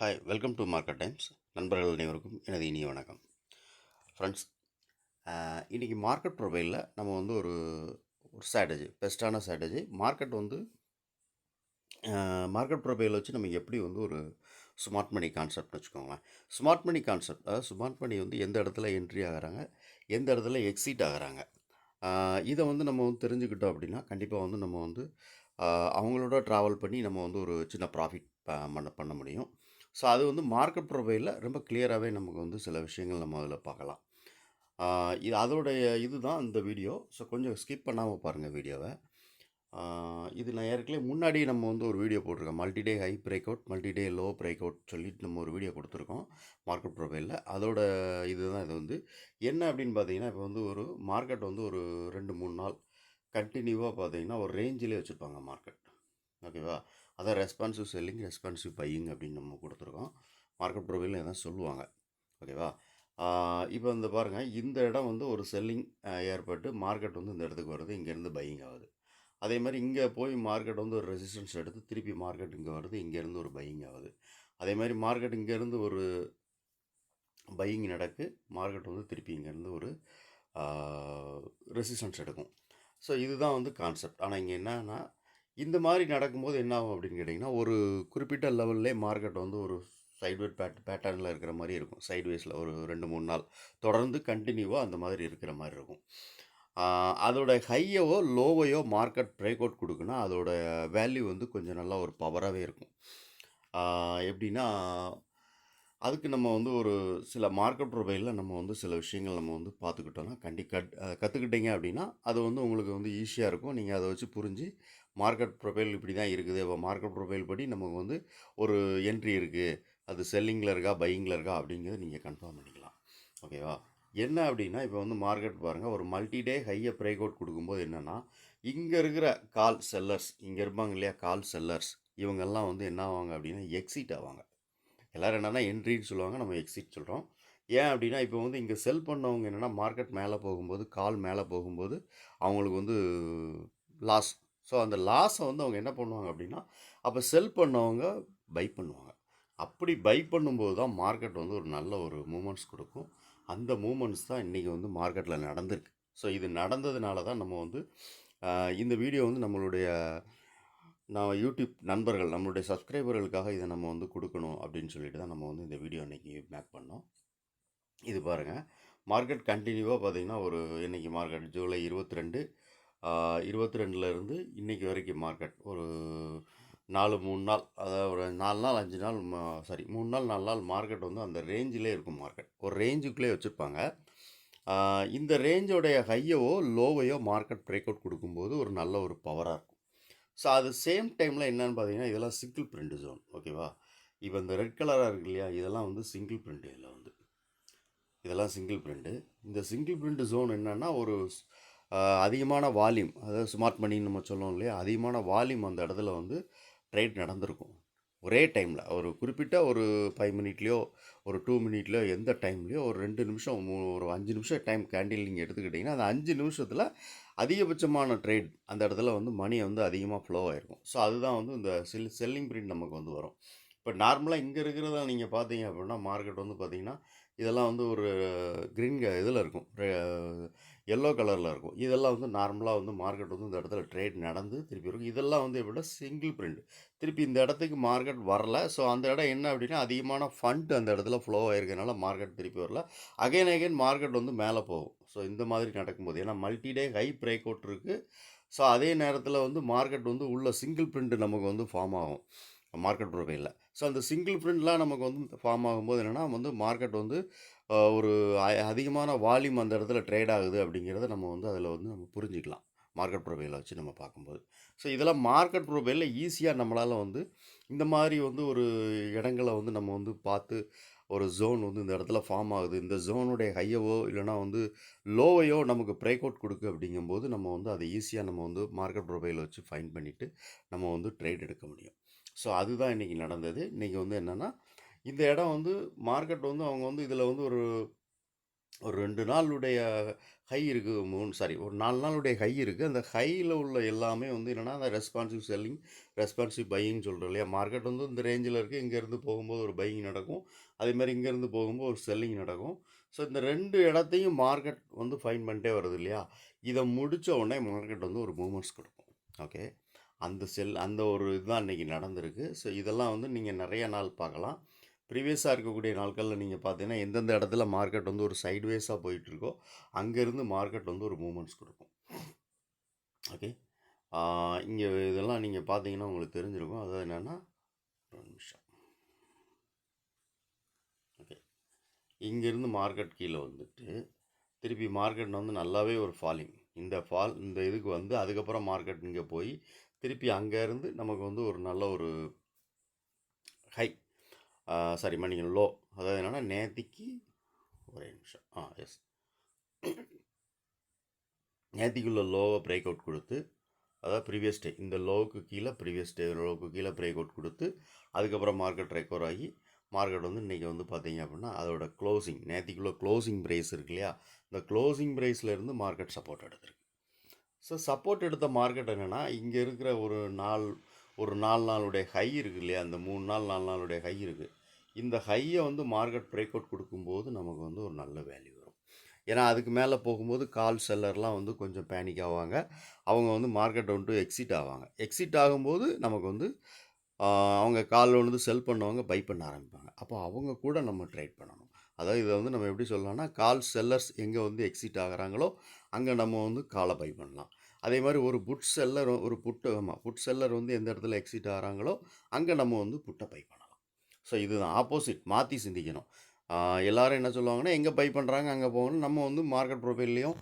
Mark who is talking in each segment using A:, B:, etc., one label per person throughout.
A: Hi welcome to market times. நண்பர்கள் அனைவருக்கும் எனது இனிய வணக்கம். ஃப்ரெண்ட்ஸ், இன்றைக்கி மார்க்கெட் ப்ரொஃபைலில் நம்ம வந்து ஒரு ஒரு ஸ்ட்ராட்டஜி பெஸ்ட்டான ஸ்ட்ராட்டஜி மார்க்கெட் ப்ரொஃபைலை வச்சு நம்ம எப்படி வந்து ஒரு ஸ்மார்ட் மணி கான்செப்ட்னு வச்சுக்கோங்களேன். ஸ்மார்ட் மணி கான்செப்ட், அதாவது ஸ்மார்ட் மணி வந்து எந்த இடத்துல என்ட்ரி ஆகுறாங்க, எந்த இடத்துல எக்ஸிட் ஆகுறாங்க, இதை வந்து நம்ம வந்து தெரிஞ்சுக்கிட்டோம் அப்படின்னா கண்டிப்பாக வந்து நம்ம வந்து அவங்களோட ட்ராவல் பண்ணி நம்ம வந்து ஒரு சின்ன ப்ராஃபிட் பண்ண பண்ண முடியும். ஸோ அது வந்து மார்க்கெட் ப்ரொஃபைலில் ரொம்ப கிளியராகவே நமக்கு வந்து சில விஷயங்கள் நம்ம அதில் பார்க்கலாம். இது அதோடைய இதுதான் இந்த வீடியோ. ஸோ கொஞ்சம் ஸ்கிப் பண்ணாமல் பாருங்கள் வீடியோவை. இது நான் ஏற்கனவே முன்னாடி நம்ம வந்து ஒரு வீடியோ போட்டிருக்கோம். மல்டி டே ஹை பிரேக் அவுட், மல்டி டே லோ பிரேக் அவுட் சொல்லிட்டு நம்ம ஒரு வீடியோ கொடுத்துருக்கோம் மார்க்கெட் ப்ரொஃபைலில். அதோட இதுதான் இது வந்து என்ன அப்படின்னு பார்த்தீங்கன்னா, இப்போ வந்து ஒரு மார்க்கெட் வந்து ஒரு 2-3 நாள் கண்டினியூவாக பார்த்தீங்கன்னா ஒரு ரேஞ்சிலே வச்சுருப்பாங்க மார்க்கெட். ஓகேவா? அதான் ரெஸ்பான்சிவ் செல்லிங், ரெஸ்பான்சிவ் பையிங் அப்படின்னு நம்ம கொடுத்துருக்கோம். மார்க்கெட் ப்ரொஃபைலில் எதாவது சொல்லுவாங்க. ஓகேவா? இப்போ இந்த பாருங்கள், இந்த இடம் வந்து ஒரு செல்லிங் ஏற்பட்டு மார்க்கெட் வந்து இந்த இடத்துக்கு வருது, இங்கேருந்து பையிங் ஆகுது. அதே மாதிரி இங்கே போய் மார்க்கெட் வந்து ஒரு ரெசிஸ்டன்ஸ் எடுத்து திருப்பி மார்க்கெட் இங்கே வருது, இங்கேருந்து ஒரு பையிங் ஆகுது. அதே மாதிரி மார்க்கெட் இங்கேருந்து ஒரு பையிங் நடக்கு, மார்க்கெட் வந்து திருப்பி இங்கேருந்து ஒரு ரெசிஸ்டன்ஸ் எடுக்கும். ஸோ இதுதான் வந்து கான்செப்ட். ஆனால் இங்கே என்னன்னா, இந்த மாதிரி நடக்கும்போது என்ன ஆகும் அப்படின்னு கேட்டிங்கன்னா, ஒரு குறிப்பிட்ட லெவல்லே மார்க்கெட் வந்து ஒரு சைட்வேஸ் பேட்டர்னில் இருக்கிற மாதிரி இருக்கும். சைட்வேஸில் ஒரு 2-3 நாள் தொடர்ந்து கண்டினியூவாக அந்த மாதிரி இருக்கிற மாதிரி இருக்கும். அதோட ஹையவோ லோவையோ மார்க்கெட் பிரேக் அவுட் கொடுக்குன்னா அதோட வேல்யூ வந்து கொஞ்சம் நல்லா ஒரு பவராகவே இருக்கும். எப்படின்னா, அதுக்கு நம்ம வந்து ஒரு சில மார்க்கெட் ப்ரொஃபைலில் நம்ம வந்து சில விஷயங்கள் நம்ம வந்து பார்த்துக்கிட்டோன்னா கற்றுக்கிட்டீங்க அப்படின்னா அது வந்து உங்களுக்கு வந்து ஈஸியாக இருக்கும். நீங்கள் அதை வச்சு புரிஞ்சு மார்க்கெட் ப்ரொஃபைல் இப்படி தான் இருக்குது, இப்போ மார்க்கெட் ப்ரொஃபைல் படி நமக்கு வந்து ஒரு என்ட்ரி இருக்குது, அது செல்லிங்கில் இருக்கா பையிங்கில் இருக்கா அப்படிங்கிறத நீங்கள் கன்ஃபார்ம் பண்ணிக்கலாம். ஓகேவா? என்ன அப்படின்னா, இப்போ வந்து மார்க்கெட் பாருங்கள், ஒரு மல்டி டே ஹையை பிரேக் அவுட் கொடுக்கும்போது என்னென்னா, இங்கே இருக்கிற கால் செல்லர்ஸ், இங்கே இருப்பாங்க இல்லையா கால் செல்லர்ஸ், இவங்கெல்லாம் வந்து என்ன ஆவாங்க அப்படின்னா எக்ஸிட் ஆவாங்க. எல்லோரும் என்னென்னா என்ட்ரின்னு சொல்லுவாங்க, நம்ம எக்ஸிட் சொல்கிறோம். ஏன் அப்படின்னா, இப்போ வந்து இங்கே செல் பண்ணவங்க என்னென்னா மார்க்கெட் மேலே போகும்போது, கால் மேலே போகும்போது அவங்களுக்கு வந்து லாஸ். ஸோ அந்த லாஸை வந்து அவங்க என்ன பண்ணுவாங்க அப்படின்னா, அப்போ செல் பண்ணவங்க பை பண்ணுவாங்க. அப்படி பை பண்ணும்போது தான் மார்க்கெட் வந்து ஒரு நல்ல ஒரு மூமெண்ட்ஸ் கொடுக்கும். அந்த மூமெண்ட்ஸ் தான் இன்றைக்கி வந்து மார்க்கெட்டில் நடந்திருக்கு. ஸோ இது நடந்ததுனால தான் நம்ம வந்து இந்த வீடியோ வந்து நம்மளுடைய யூடியூப் நண்பர்கள், நம்மளுடைய சப்ஸ்கிரைபர்களுக்காக இதை நம்ம வந்து கொடுக்கணும் அப்படின்னு சொல்லிட்டு தான் நம்ம வந்து இந்த வீடியோ இன்றைக்கி மேக் பண்ணோம். இது பாருங்கள், மார்க்கெட் கண்டினியூவாக பார்த்திங்கன்னா ஒரு இன்றைக்கி மார்க்கெட் ஜூலை 22 22லேருந்து இன்றைக்கி வரைக்கும் மார்க்கெட் ஒரு 3 நாள், அதாவது ஒரு 4 நாள் 5 நாள் 3 நாள் 4 நாள் மார்க்கெட் வந்து அந்த ரேஞ்சிலே இருக்கும். மார்க்கெட் ஒரு ரேஞ்சுக்குள்ளே வச்சுருப்பாங்க. இந்த ரேஞ்சோடைய ஹையவோ லோவையோ மார்க்கெட் பிரேக் அவுட் கொடுக்கும்போது ஒரு நல்ல ஒரு பவராக இருக்கும். ஸோ அது சேம் டைமில் என்னென்னு பார்த்தீங்கன்னா, இதெல்லாம் சிங்கிள் பிரிண்ட் ஜோன். ஓகேவா? இப்போ இந்த ரெட் கலராக இருக்கு இல்லையா, இதெல்லாம் வந்து சிங்கிள் பிரிண்ட். இதெல்லாம் சிங்கிள் பிரிண்ட்டு. இந்த சிங்கிள் பிரிண்ட் ஜோன் என்னென்னா, ஒரு அதிகமான வால்யூம், அதாவது ஸ்மார்ட் மணின்னு நம்ம சொல்லுவோம் இல்லையா, அதிகமான வால்யூம் அந்த இடத்துல வந்து ட்ரேட் நடந்திருக்கும். ஒரே டைமில் ஒரு குறிப்பிட்ட ஒரு 5 மினிட்லேயோ ஒரு 2 மினிட்லேயோ எந்த டைம்லேயோ ஒரு 2 நிமிஷம் ஒரு 5 நிமிஷம் டைம் கேண்டில் நீங்கள் எடுத்துக்கிட்டிங்கன்னா, அந்த 5 நிமிஷத்தில் அதிகபட்சமான ட்ரேட் அந்த இடத்துல வந்து மணி வந்து அதிகமாக ஃப்ளோ ஆகிருக்கும். ஸோ அதுதான் வந்து இந்த செல்லிங் பிரிண்ட் நமக்கு வந்து வரும். இப்போ நார்மலாக இங்கே இருக்கிறத நீங்கள் பார்த்தீங்க அப்படின்னா, மார்க்கெட் வந்து பார்த்திங்கன்னா இதெல்லாம் வந்து ஒரு க்ரீன் இதில் இருக்கும், எல்லோ கலரில் இருக்கும். இதெல்லாம் வந்து நார்மலாக வந்து மார்க்கெட் வந்து இந்த இடத்துல ட்ரேட் நடந்து திருப்பி இருக்கும். இதெல்லாம் வந்து எப்படின்னா சிங்கிள் பிரிண்ட், திருப்பி இந்த இடத்துக்கு மார்க்கெட் வரல. ஸோ அந்த இடம் என்ன அப்படின்னா, அதிகமான ஃபண்ட் அந்த இடத்துல ஃப்ளோ ஆகிருக்கனால மார்க்கெட் திருப்பி வரல. அகைன் மார்க்கெட் வந்து மேலே போகும். ஸோ இந்த மாதிரி நடக்கும்போது, ஏன்னா மல்டி டே ஹை பிரேக் அவுட் இருக்குது. ஸோ அதே நேரத்தில் வந்து மார்க்கெட் வந்து உள்ள சிங்கிள் பிரிண்ட் நமக்கு வந்து ஃபார்ம் ஆகும் மார்க்கெட் ப்ரொஃபைலில். ஸோ அந்த சிங்கிள் பிரிண்ட்லாம் நமக்கு வந்து ஃபார்ம் ஆகும்போது என்னென்னா வந்து மார்க்கெட் வந்து ஒரு அதிகமான வால்யூம் அந்த இடத்துல ட்ரேட் ஆகுது அப்படிங்கிறத நம்ம வந்து அதில் வந்து நம்ம புரிஞ்சிக்கலாம் மார்க்கெட் ப்ரொஃபைலை வச்சு நம்ம பார்க்கும்போது. ஸோ இதெல்லாம் மார்க்கெட் ப்ரொஃபைலில் ஈஸியாக நம்மளால் வந்து இந்த மாதிரி வந்து ஒரு இடங்களை வந்து நம்ம வந்து பார்த்து, ஒரு ஜோன் வந்து இந்த இடத்துல ஃபார்ம் ஆகுது, இந்த ஜோனுடைய ஹையவோ இல்லைனா வந்து லோவையோ நமக்கு பிரேக் அவுட் கொடுக்கு அப்படிங்கும்போது நம்ம வந்து அதை ஈஸியாக நம்ம வந்து மார்க்கெட் ப்ரொஃபைலை வச்சு ஃபைண்ட் பண்ணிவிட்டு நம்ம வந்து ட்ரேட் எடுக்க முடியும். ஸோ அதுதான் இன்றைக்கி நடந்தது. இன்றைக்கி வந்து என்னென்னா, இந்த இடம் வந்து மார்க்கெட் வந்து அவங்க வந்து இதில் வந்து ஒரு ஒரு 2 நாளுடைய ஹை இருக்குது. ஒரு 4 நாளுடைய ஹை இருக்குது. அந்த ஹையில் உள்ள எல்லாமே வந்து என்னென்னா, அந்த ரெஸ்பான்சிவ் செல்லிங், ரெஸ்பான்சிவ் பையிங்னு சொல்கிறோம் இல்லையா? மார்க்கெட் வந்து இந்த ரேஞ்சில் இருக்குது. இங்கேருந்து போகும்போது ஒரு பையிங் நடக்கும். அதேமாதிரி இங்கேருந்து போகும்போது ஒரு செல்லிங் நடக்கும். ஸோ இந்த 2 இடத்தையும் மார்க்கெட் வந்து ஃபைன் பண்ணிட்டே வருது இல்லையா? இதை முடித்த உடனே மார்க்கெட் வந்து ஒரு மூமெண்ட்ஸ் கொடுக்கும். ஓகே, அந்த ஒரு இதுதான் இன்றைக்கி நடந்திருக்கு. ஸோ இதெல்லாம் வந்து நீங்கள் நிறைய நாள் பார்க்கலாம். ப்ரீவியஸாக இருக்கக்கூடிய நாட்களில் நீங்கள் பார்த்தீங்கன்னா, எந்தெந்த இடத்துல மார்க்கெட் வந்து ஒரு சைட்வேஸாக போயிட்டுருக்கோ, அங்கேருந்து மார்க்கெட் வந்து ஒரு மூமெண்ட்ஸ் கொடுக்கும். ஓகே, இங்கே இதெல்லாம் நீங்கள் பார்த்தீங்கன்னா உங்களுக்கு தெரிஞ்சிருக்கும். அதாவது என்னென்னா, ஒரு நிமிஷம். ஓகே, இங்கேருந்து மார்க்கெட் கீழே வந்துட்டு திருப்பி மார்க்கெட் வந்து நல்லாவே ஒரு ஃபாலிங். இந்த இதுக்கு வந்து அதுக்கப்புறம் மார்க்கெட் இங்கே போய் திருப்பி அங்கேருந்து நமக்கு வந்து ஒரு நல்ல ஒரு ஹை, சாரி மன்னிக்கணும், லோ. அதாவது என்னென்னா, நேத்திக்கு ஒரே நிமிஷம், எஸ், நேத்திக்குள்ள லோவை பிரேக் அவுட் கொடுத்து, அதாவது ப்ரீவியஸ் டே இந்த லோவுக்கு கீழே பிரேக் அவுட் கொடுத்து அதுக்கப்புறம் மார்க்கெட் ரெக்கவர் ஆகி மார்க்கெட் வந்து இன்றைக்கி வந்து பார்த்தீங்க அப்படின்னா அதோட க்ளோசிங், நேத்திக்குள்ள க்ளோசிங் ப்ரைஸ் இருக்கு இல்லையா? இந்த க்ளோசிங் ப்ரைஸ்லேருந்து மார்க்கெட் சப்போர்ட் எடுத்திருக்கு. ஸோ சப்போர்ட் எடுத்த மார்க்கெட் என்னென்னா, இங்கே இருக்கிற ஒரு 4 நாளுடைய ஹை இருக்குது இல்லையா? அந்த 3 நாள் 4 நாளுடைய ஹை இருக்குது. இந்த ஹையை வந்து மார்க்கெட் பிரேக் அவுட் கொடுக்கும்போது நமக்கு வந்து ஒரு நல்ல வேல்யூ வரும். ஏன்னா அதுக்கு மேலே போகும்போது கால் செல்லர்லாம் வந்து கொஞ்சம் பேனிக் ஆவாங்க. அவங்க வந்து மார்க்கெட்டை வந்துட்டு எக்ஸிட் ஆவாங்க. எக்ஸிட் ஆகும்போது நமக்கு வந்து அவங்க காலில் வந்து செல் பண்ணவங்க பை பண்ண ஆரம்பிப்பாங்க. அப்போ அவங்க கூட நம்ம ட்ரேட் பண்ணணும். அதாவது இதை வந்து நம்ம எப்படி சொல்லலாம்னா, கால் செல்லர்ஸ் எங்கே வந்து எக்ஸிட் ஆகுறாங்களோ அங்கே நம்ம வந்து காலை பை பண்ணலாம். அதே மாதிரி ஒரு புட் செல்லர் வந்து எந்த இடத்துல எக்ஸிட் ஆகிறாங்களோ அங்கே நம்ம வந்து புட்டை பை பண்ணலாம். ஸோ இதுதான் ஆப்போசிட், மாற்றி சிந்திக்கணும். எல்லோரும் என்ன சொல்லுவாங்கன்னா, எங்கே பை பண்ணுறாங்க அங்கே போகணும். நம்ம வந்து மார்க்கெட் ப்ரொஃபைல்லையும்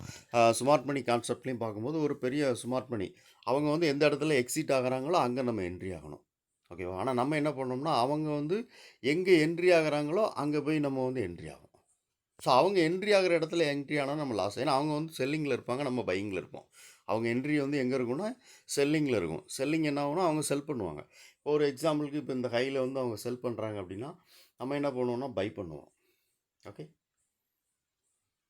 A: ஸ்மார்ட் மணி கான்செப்ட்லையும் பார்க்கும்போது ஒரு பெரிய ஸ்மார்ட் மணி அவங்க வந்து எந்த இடத்துல எக்ஸிட் ஆகுறாங்களோ அங்கே நம்ம என்ட்ரி ஆகணும். ஓகேவா? ஆனால் நம்ம என்ன பண்ணோம்னா, அவங்க வந்து எங்கே என்ட்ரி ஆகுறாங்களோ அங்கே போய் நம்ம வந்து என்ட்ரி ஆகணும். ஸோ அவங்க என்ட்ரி ஆகிற இடத்துல என்ட்ரி ஆனால் நம்ம லாஸ். ஏன்னா அவங்க வந்து செல்லிங்கில் இருப்பாங்க, நம்ம பையிங்கில் இருப்போம். அவங்க என்ட்ரி வந்து எங்கே இருக்குன்னா செல்லிங்கில் இருக்கும். செல்லிங் என்ன ஆகும்னா அவங்க செல் பண்ணுவாங்க. இப்போ ஒரு எக்ஸாம்பிளுக்கு இப்போ இந்த ஹையில் வந்து அவங்க செல் பண்ணுறாங்க அப்படின்னா நம்ம என்ன பண்ணுவோம்னா பை பண்ணுவோம். ஓகே,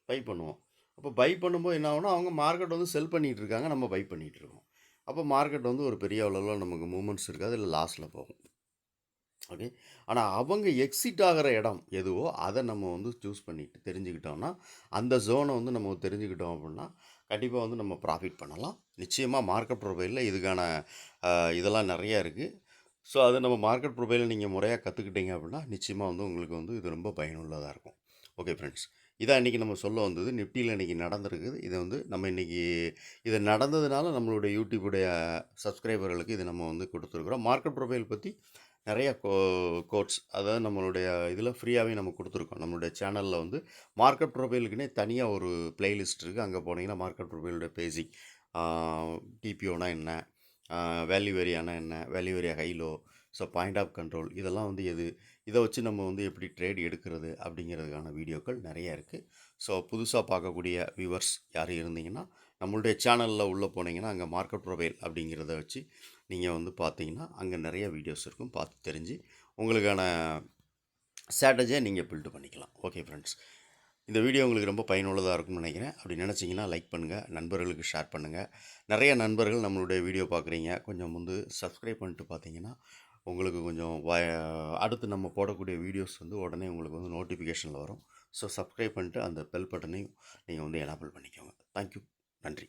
A: பை பண்ணுவோம். அப்போ பை பண்ணும்போது என்ன ஆகும்னா அவங்க மார்க்கெட் வந்து செல் பண்ணிகிட்டு இருக்காங்க, நம்ம பை பண்ணிகிட்டு இருக்கோம். அப்போ மார்க்கெட் வந்து ஒரு பெரிய அளவில் நமக்கு மூமெண்ட்ஸ் இருக்காது, இல்லை லாஸில் போகும். ஓகே, ஆனால் அவங்க எக்ஸிட் ஆகிற இடம் எதுவோ அதை நம்ம வந்து சூஸ் பண்ணிட்டு தெரிஞ்சுக்கிட்டோம்னா, அந்த ஜோனை வந்து நம்ம தெரிஞ்சுக்கிட்டோம் அப்படின்னா கண்டிப்பாக வந்து நம்ம ப்ராஃபிட் பண்ணலாம். நிச்சயமாக மார்க்கெட் ப்ரொஃபைலில் இதுக்கான இதெல்லாம் நிறையா இருக்குது. ஸோ அதை நம்ம மார்க்கெட் ப்ரொஃபைலை நீங்கள் முறையாக கற்றுக்கிட்டீங்க அப்படின்னா நிச்சயமாக வந்து உங்களுக்கு வந்து இது ரொம்ப பயனுள்ளதாக இருக்கும். ஓகே ஃப்ரெண்ட்ஸ், இதான் இன்றைக்கி நம்ம சொல்ல வந்தது. நிஃப்டியில் இன்றைக்கி நடந்திருக்குது. இதை வந்து நம்ம இன்றைக்கி இது நடந்ததுனால நம்மளுடைய யூடியூபுடைய சப்ஸ்கிரைபர்களுக்கு இதை நம்ம வந்து கொடுத்துருக்குறோம். மார்க்கெட் ப்ரொஃபைல் பற்றி நிறைய கோட்ஸ் அதாவது நம்மளுடைய இதில் ஃப்ரீயாகவே நம்ம கொடுத்துருக்கோம். நம்மளுடைய சேனலில் வந்து மார்க்கெட் ப்ரொஃபைலுக்குன்னே தனியாக ஒரு பிளேலிஸ்ட் இருக்குது. அங்கே போனீங்கன்னா மார்க்கெட் ப்ரொஃபைலுடைய பேசிக், டிபிஓனா என்ன, வேல்யூ ஏரியானா என்ன, value area high low, so point of control, இதெல்லாம் வந்து இதை வச்சு நம்ம வந்து எப்படி ட்ரேட் எடுக்கிறது அப்படிங்கிறதுக்கான வீடியோக்கள் நிறைய இருக்குது. ஸோ புதுசாக பார்க்கக்கூடிய வியூவர்ஸ் யாரும் இருந்தீங்கன்னா நம்மளுடைய சேனலில் உள்ளே போனீங்கன்னா அங்கே மார்க்கெட் ப்ரொஃபைல் அப்படிங்கிறத வச்சு நீங்கள் வந்து பார்த்தீங்கன்னா அங்கே நிறைய வீடியோஸ் இருக்கும். பார்த்து தெரிஞ்சு உங்களுக்கான ஸ்ட்ராட்டஜியை நீங்கள் பில்டு பண்ணிக்கலாம். ஓகே ஃப்ரெண்ட்ஸ், இந்த வீடியோ உங்களுக்கு ரொம்ப பயனுள்ளதாக இருக்கும்னு நினைக்கிறேன். அப்படி நினச்சிங்கன்னா லைக் பண்ணுங்கள், நண்பர்களுக்கு ஷேர் பண்ணுங்கள். நிறைய நண்பர்கள் நம்மளுடைய வீடியோ பார்க்குறீங்க, கொஞ்சம் வந்து சப்ஸ்கிரைப் பண்ணிட்டு பார்த்தீங்கன்னா உங்களுக்கு கொஞ்சம் அடுத்து நம்ம போடக்கூடிய வீடியோஸ் வந்து உடனே உங்களுக்கு வந்து நோட்டிஃபிகேஷனில் வரும். ஸோ சப்ஸ்கிரைப் பண்ணிட்டு அந்த பெல் பட்டனையும் நீங்கள் வந்து எனேபிள் பண்ணிக்கோங்க. தேங்க்யூ, நன்றி.